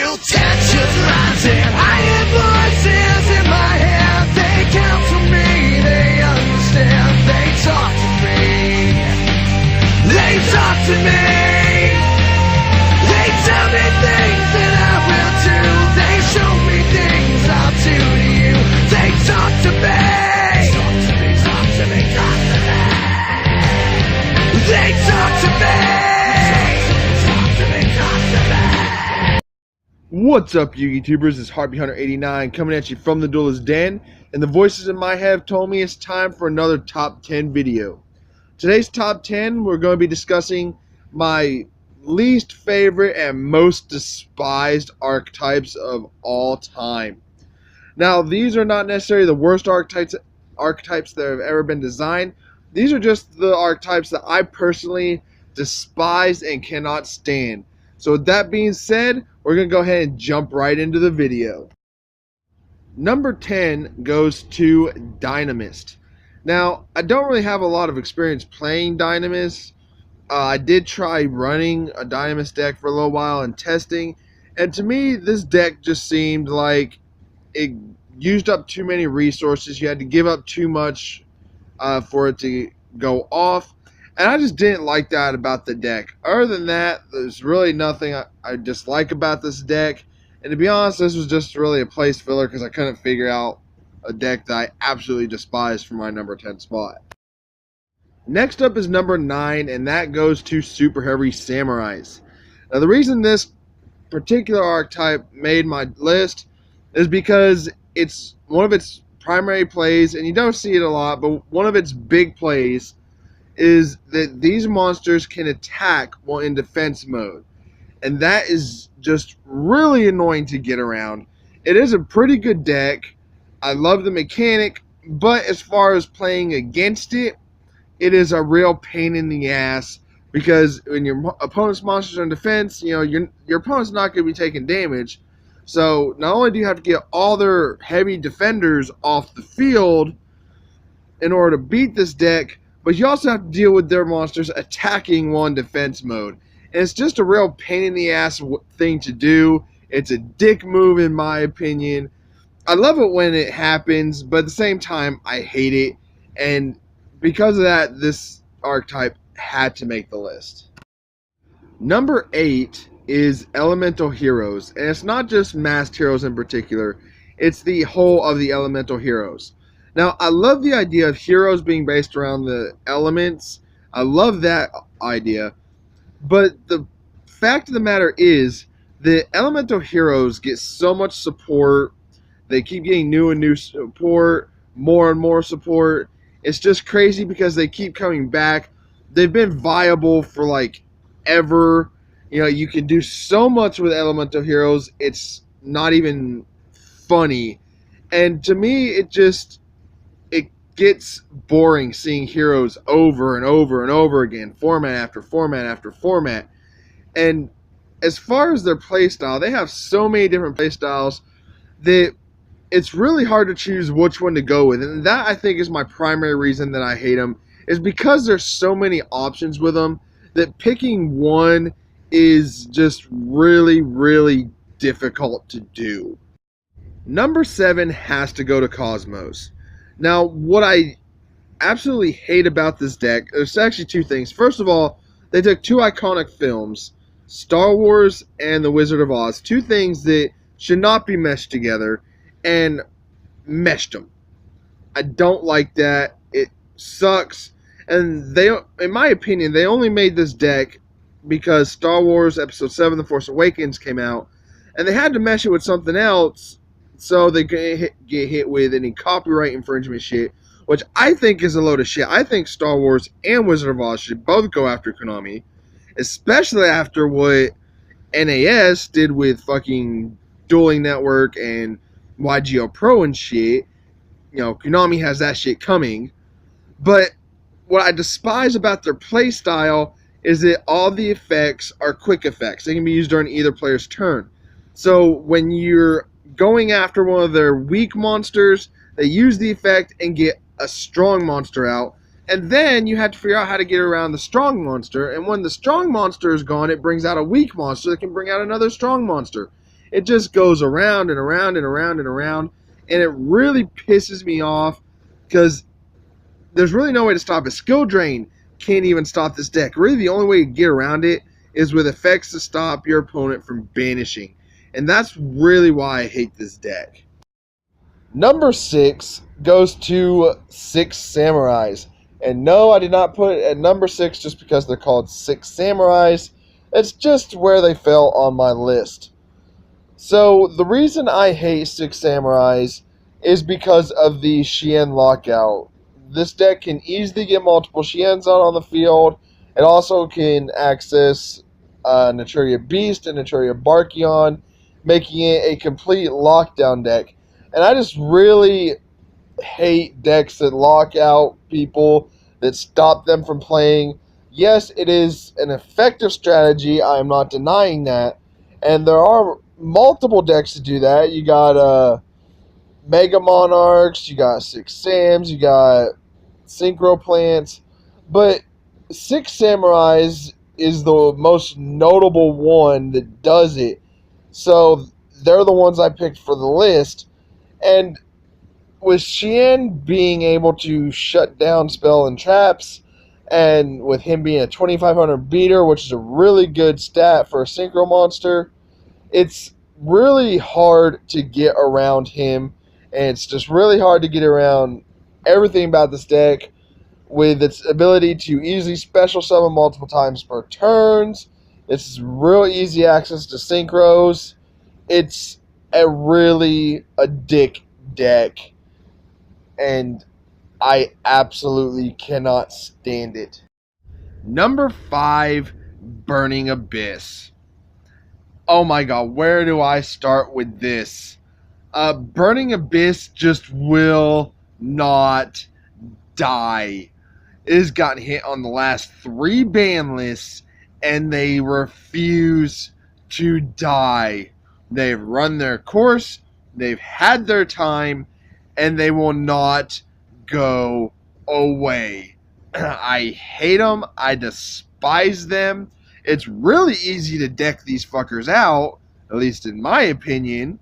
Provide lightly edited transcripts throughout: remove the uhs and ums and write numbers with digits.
feel tensions rising. I hear voices in my head. They counsel me, they understand. They talk to me. They talk to me. They tell me things that I will do. They show me things I'll do to you. They talk to me. Talk to me, talk to me, talk to me. They talk to me. Talk to me, talk to me. What's up, you YouTubers? It's Heartbeat Hunter 89 coming at you from the Duelist Den, and the voices in my head have told me it's time for another top 10 video. Today's top 10, we're going to be discussing my least favorite and most despised archetypes of all time. Now, these are not necessarily the worst archetypes that have ever been designed. These are just the archetypes that I personally despise and cannot stand. So with that being said, we're going to go ahead and jump right into the video. Number 10 goes to Dinah Miss. Now, I don't really have a lot of experience playing Dinah Miss. I did try running a Dinah Miss deck for a little while and testing. And to me, this deck just seemed like it used up too many resources. You had to give up too much for it to go off, and I just didn't like that about the deck. Other than that, there's really nothing I dislike about this deck, and to be honest, this was just really a place filler because I couldn't figure out a deck that I absolutely despise for my number 10 spot. Next up is number 9, and that goes to Super Heavy Samurais. Now, the reason this particular archetype made my list is because it's one of its primary plays, and you don't see it a lot, but one of its big plays is that these monsters can attack while in defense mode, and that is just really annoying to get around. It is a pretty good deck. I love the mechanic, but as far as playing against it, it is a real pain in the ass, because when your opponent's monsters are in defense, you know, your opponent's not going to be taking damage. So not only do you have to get all their heavy defenders off the field in order to beat this deck, but you also have to deal with their monsters attacking while in defense mode. And it's just a real pain in the ass thing to do. It's a dick move in my opinion. I love it when it happens, but at the same time, I hate it. And because of that, this archetype had to make the list. Number 8 is Elemental Heroes, and it's not just masked heroes in particular, it's the whole of the Elemental Heroes. Now, I love the idea of heroes being based around the elements. I love that idea, but the fact of the matter is the Elemental Heroes get so much support. They keep getting new and new support, more and more support. It's just crazy because they keep coming back. They've been viable for like ever. You know, you can do so much with Elemental Heroes, it's not even funny. And to me, it gets boring seeing heroes over and over and over again, format after format after format. And as far as their playstyle, they have so many different playstyles that it's really hard to choose which one to go with. And that, I think, is my primary reason that I hate them, is because there's so many options with them that picking one is just really, really difficult to do. Number 7 has to go to Cosmos. Now, what I absolutely hate about this deck, there's actually two things. First of all, they took two iconic films, Star Wars and The Wizard of Oz, two things that should not be meshed together, and meshed them. I don't like that. It sucks. And they, in my opinion, they only made this deck because Star Wars Episode 7, The Force Awakens came out, and they had to mesh it with something else so they could get hit with any copyright infringement shit, which I think is a load of shit. I think Star Wars and Wizard of Oz should both go after Konami, especially after what NAS did with fucking Dueling Network and YGO Pro and shit. You know, Konami has that shit coming. But what I despise about their playstyle is that all the effects are quick effects. They can be used during either player's turn. So when you're going after one of their weak monsters, they use the effect and get a strong monster out. And then you have to figure out how to get around the strong monster. And when the strong monster is gone, it brings out a weak monster that can bring out another strong monster. It just goes around and around and around and around, and it really pisses me off because there's really no way to stop it. Skill Drain can't even stop this deck. Really, the only way to get around it is with effects to stop your opponent from banishing. And that's really why I hate this deck. Number 6 goes to 6 Samurais. And no, I did not put it at number 6 just because they're called 6 Samurais. It's just where they fell on my list. So the reason I hate 6 Samurais is because of the Shien lockout. This deck can easily get multiple Shiens out on the field. It also can access Naturia Beast and Naturia Barkion, making it a complete lockdown deck. And I just really hate decks that lock out people, that stop them from playing. Yes, it is an effective strategy. I am not denying that. And there are multiple decks to do that. You got Mega Monarchs, you got 6 Sams, you got Synchro Plants. But 6 Samurais is the most notable one that does it. So they're the ones I picked for the list. And with Shien being able to shut down spell and traps, and with him being a 2500 beater, which is a really good stat for a synchro monster, it's really hard to get around him, and it's just really hard to get around everything about this deck with its ability to easily special summon multiple times per turns. It's real easy access to synchros. It's a dick deck, and I absolutely cannot stand it. Number 5, Burning Abyss. Oh my god, where do I start with this? Burning Abyss just will not die. It has gotten hit on the last 3 ban lists, and they refuse to die. They've run their course, they've had their time, and they will not go away. I hate them. I despise them. It's really easy to deck these fuckers out, at least in my opinion.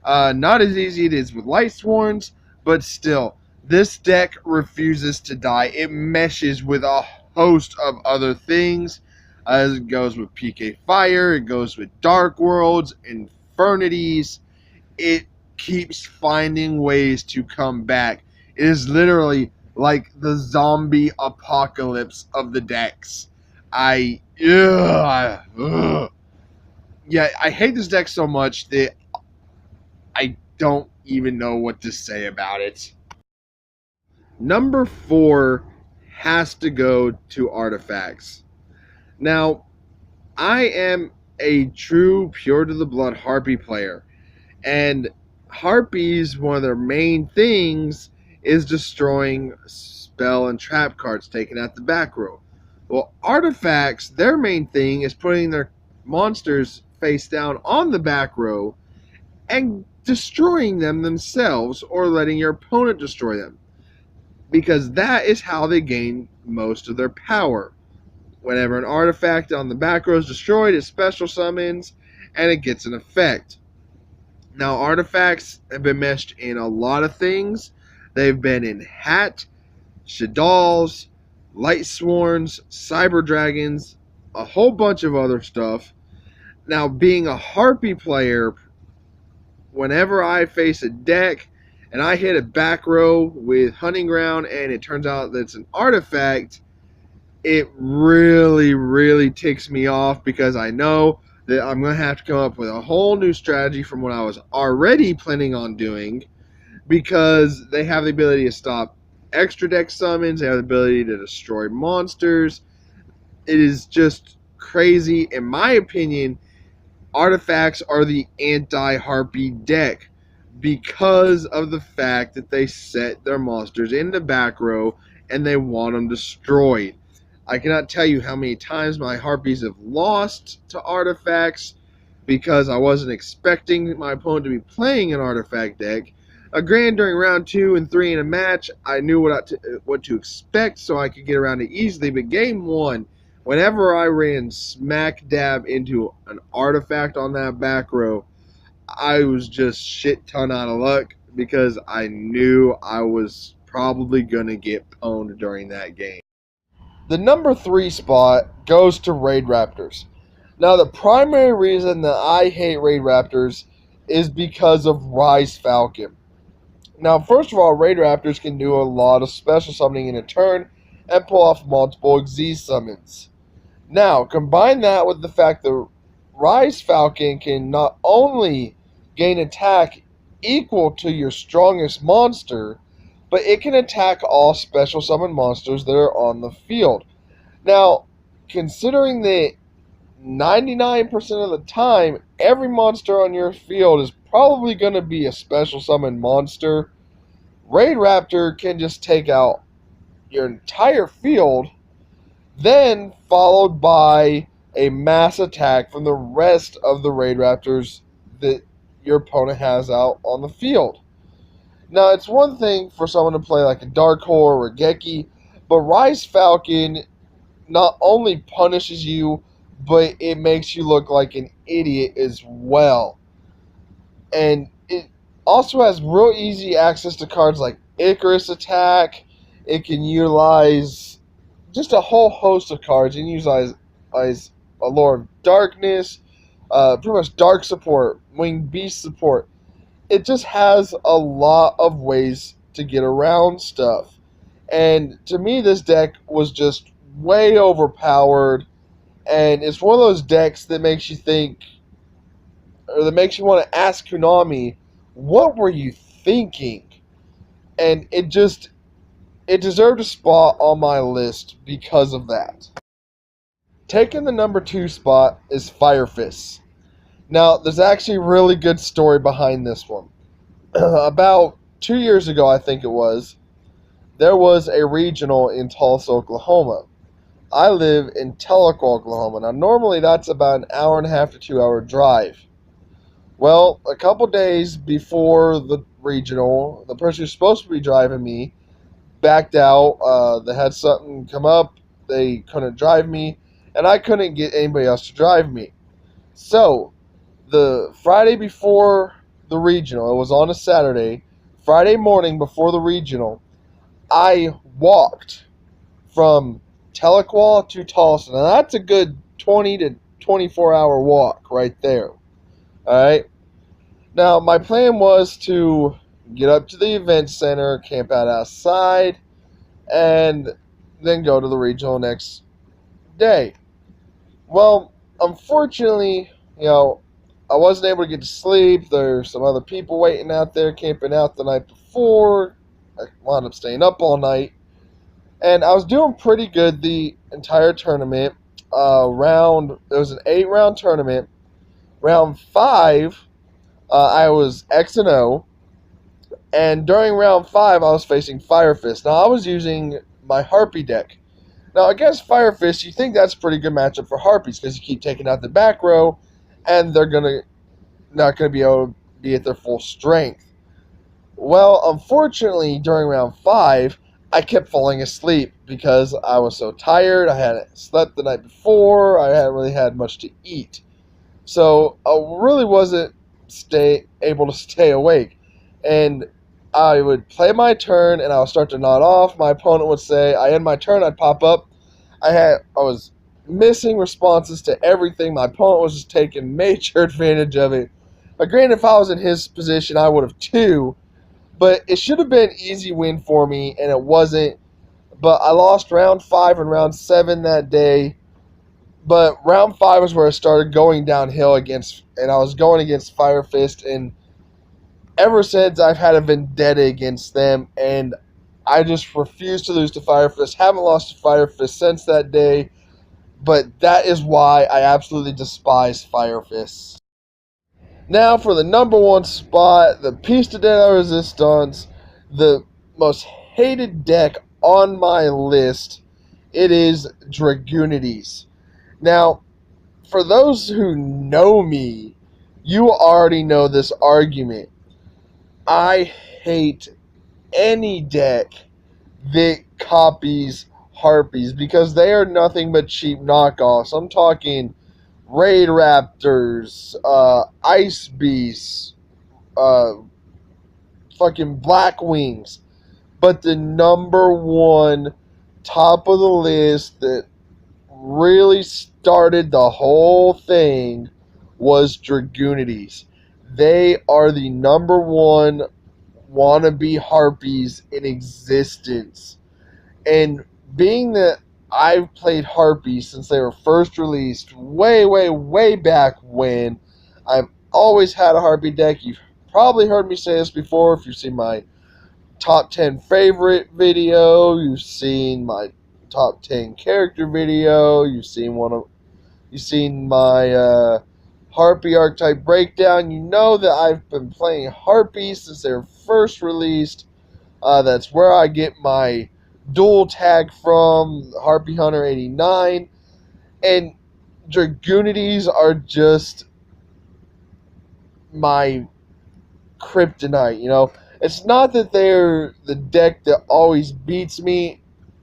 Not as easy as it is with Lightsworns, but still, this deck refuses to die. It meshes with a host of other things. It goes with PK Fire, it goes with Dark Worlds, Infernities. It keeps finding ways to come back. It is literally like the zombie apocalypse of the decks. I hate this deck so much that I don't even know what to say about it. Number 4 has to go to Artifacts. Now, I am a true pure to the blood Harpy player, and Harpies, one of their main things is destroying spell and trap cards taken out the back row. Well, Artifacts, their main thing is putting their monsters face down on the back row and destroying them themselves, or letting your opponent destroy them, because that is how they gain most of their power. Whenever an artifact on the back row is destroyed, it special summons and it gets an effect. Now, artifacts have been meshed in a lot of things. They've been in Hat, Shaddoll's, Lightsworns, Cyber Dragons, a whole bunch of other stuff. Now, being a Harpy player, whenever I face a deck and I hit a back row with Hunting Ground and it turns out that it's an artifact, it really, really ticks me off, because I know that I'm going to have to come up with a whole new strategy from what I was already planning on doing, because they have the ability to stop extra deck summons, they have the ability to destroy monsters. It is just crazy. In my opinion, artifacts are the anti-Harpy deck because of the fact that they set their monsters in the back row and they want them destroyed. I cannot tell you how many times my Harpies have lost to artifacts because I wasn't expecting my opponent to be playing an artifact deck. Granted, during round 2 and 3 in a match, I knew what to expect, so I could get around it easily. But game 1, whenever I ran smack dab into an artifact on that back row, I was just shit ton out of luck because I knew I was probably going to get pwned during that game. The number 3 spot goes to Raid Raptors. Now, the primary reason that I hate Raid Raptors is because of Rise Falcon. Now, first of all, Raid Raptors can do a lot of special summoning in a turn and pull off multiple Xyz summons. Now, combine that with the fact that Rise Falcon can not only gain attack equal to your strongest monster, but it can attack all special summon monsters that are on the field. Now, considering that 99% of the time, every monster on your field is probably going to be a special summon monster, Raid Raptor can just take out your entire field, then followed by a mass attack from the rest of the Raid Raptors that your opponent has out on the field. Now, it's one thing for someone to play like a Dark Hole or a Geki, but Rise Falcon not only punishes you, but it makes you look like an idiot as well. And it also has real easy access to cards like Icarus Attack. It can utilize just a whole host of cards. It can utilize a Lord of Darkness, pretty much Dark support, Winged Beast support. It just has a lot of ways to get around stuff. And to me, this deck was just way overpowered. And it's one of those decks that makes you think, or that makes you want to ask Konami, what were you thinking? And it deserved a spot on my list because of that. Taking the number 2 spot is Firefist. Now, there's actually a really good story behind this one. About 2 years ago, I think it was, there was a regional in Tulsa, Oklahoma. I live in Tellico, Oklahoma. Now, normally that's about an hour and a half to 2 hour drive. Well, a couple days before the regional, the person who's supposed to be driving me backed out. They had something come up. They couldn't drive me, and I couldn't get anybody else to drive me. So, the Friday before the regional, it was on a Saturday, Friday morning before the regional, I walked from Tahlequah to Tulsa. Now, that's a good 20 to 24 hour walk right there. Alright? Now, my plan was to get up to the event center, camp out outside, and then go to the regional next day. Well, unfortunately, I wasn't able to get to sleep. There's some other people waiting out there, camping out the night before. I wound up staying up all night. And I was doing pretty good the entire tournament. It was an 8-round tournament. Round 5, I was X&O. And during round 5, I was facing Firefist. Now, I was using my Harpy deck. Now, against Firefist, you think that's a pretty good matchup for Harpies because you keep taking out the back row, and they're not going to be able to be at their full strength. Well, unfortunately, during round 5, I kept falling asleep because I was so tired. I hadn't slept the night before. I hadn't really had much to eat. So I really wasn't able to stay awake. And I would play my turn, and I would start to nod off. My opponent would say, I end my turn, I'd pop up. I was missing responses to everything. My opponent was just taking major advantage of it. Granted, if I was in his position, I would have too. But it should have been an easy win for me, and it wasn't. But I lost round 5 and round 7 that day. But round 5 was where I started going downhill and I was going against Firefist, and ever since, I've had a vendetta against them, and I just refuse to lose to Firefist. Haven't lost to Firefist since that day, but that is why I absolutely despise Firefist. Now for the number 1 spot, the piece de la resistance, the most hated deck on my list, it is Dragunities. Now, for those who know me, you already know this argument. I hate any deck that copies Harpies because they are nothing but cheap knockoffs. I'm talking raid raptors, ice beasts, uh, fucking black wings. But the number one top of the list that really started the whole thing was Dragunities. They are the number one wannabe harpies in existence. And being that I've played harpies since they were first released way, way, way back when, I've always had a harpy deck. You've probably heard me say this before if you've seen my top 10 favorite video, you've seen my top 10 character video, you've seen my harpy archetype breakdown. You know that I've been playing harpies since they were first released. That's where I get my dual tag from, Harpy Hunter 89. And Dragunities are just my kryptonite, you know. It's not that they're the deck that always beats me,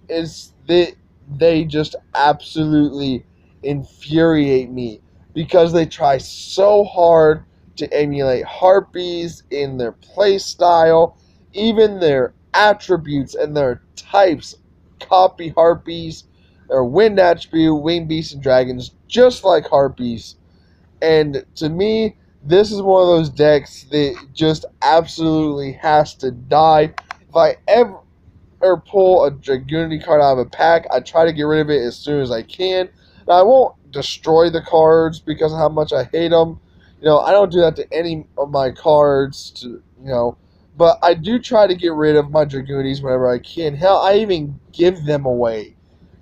it's that they just absolutely infuriate me because they try so hard to emulate harpies in their play style, even their attributes and their types copy harpies, their wind attribute, wing beasts, and dragons, just like harpies. And to me, this is one of those decks that just absolutely has to die. If I ever pull a Dragunity card out of a pack, I try to get rid of it as soon as I can. Now, I won't destroy the cards because of how much I hate them. You know, I don't do that to any of my cards, but I do try to get rid of my Dragunities whenever I can. Hell, I even give them away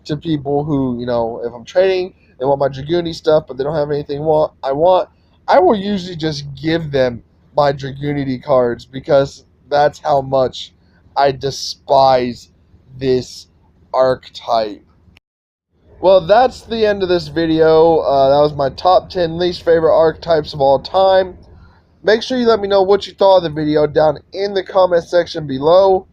to people who, if I'm trading, they want my Dragunity stuff, but they don't have anything I want. I will usually just give them my Dragunity cards because that's how much I despise this archetype. Well, that's the end of this video. That was my top 10 least favorite archetypes of all time. Make sure you let me know what you thought of the video down in the comment section below.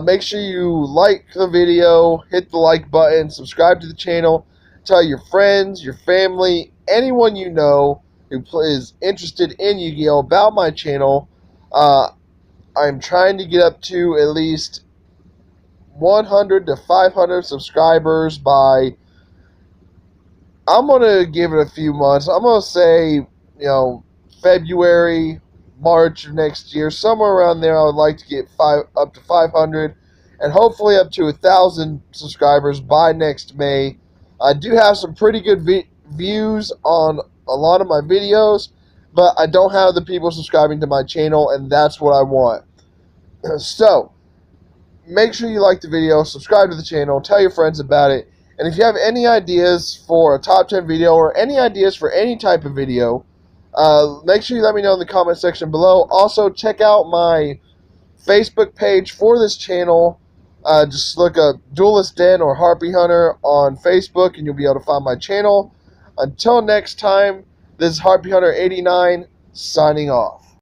Make sure you like the video, hit the like button, subscribe to the channel, tell your friends, your family, anyone you know who is interested in Yu-Gi-Oh! About my channel. I'm trying to get up to at least 100 to 500 subscribers by, I'm going to give it a few months. I'm going to say, February, March of next year, somewhere around there. I would like to get up to 500 and hopefully up to 1,000 subscribers by next May. I do have some pretty good views on a lot of my videos, but I don't have the people subscribing to my channel, and that's what I want. So, make sure you like the video, subscribe to the channel, tell your friends about it, and if you have any ideas for a top 10 video or any ideas for any type of video, make sure you let me know in the comment section below. Also, check out my Facebook page for this channel. Just look up Duelist Den or Harpy Hunter on Facebook, and you'll be able to find my channel. Until next time, this is Harpy Hunter 89 signing off.